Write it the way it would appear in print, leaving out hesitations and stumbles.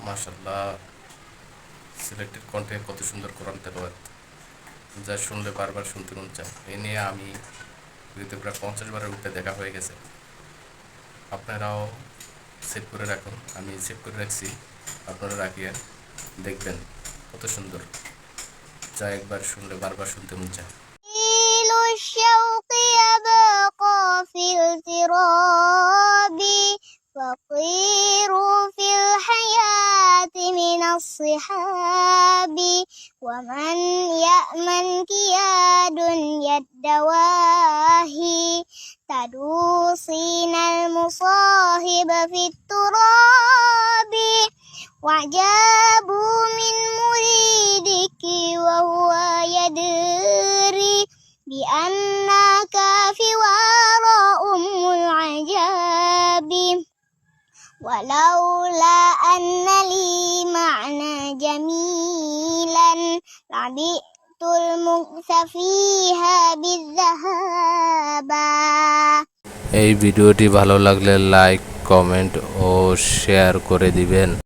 মাশাআল্লাহ, সিলেক্টেড কণ্ঠে কত সুন্দর কোরআন তেলাওয়াত, যা শুনলে বারবার শুনতে মন চায়। এই নিয়ে আমি ভিডিওতে প্রায় 50 বারের উপরে দেখা হয়ে গেছে। আপনারাও সেভ করে রাখুন, আমি সেভ করে রাখছি, আপনারা রাখিয়ে দেখবেন কত সুন্দর, যা একবার শুনলে বারবার শুনতে মন চায়। الشوق يبقى في التراب فطير في الحياة من الصحاب ومن يأمن كياد يدواهي تدوصين المصاهب في التراب وعجابوا من مريدك وهو يدري بأنك في وراء أم العجاب ولولا أن لي معنى جميلا لبئت المكث فيها بالذهاب। এই ভিডিওটি ভালো লাগলে লাইক, কমেন্ট ও শেয়ার করে দিবেন।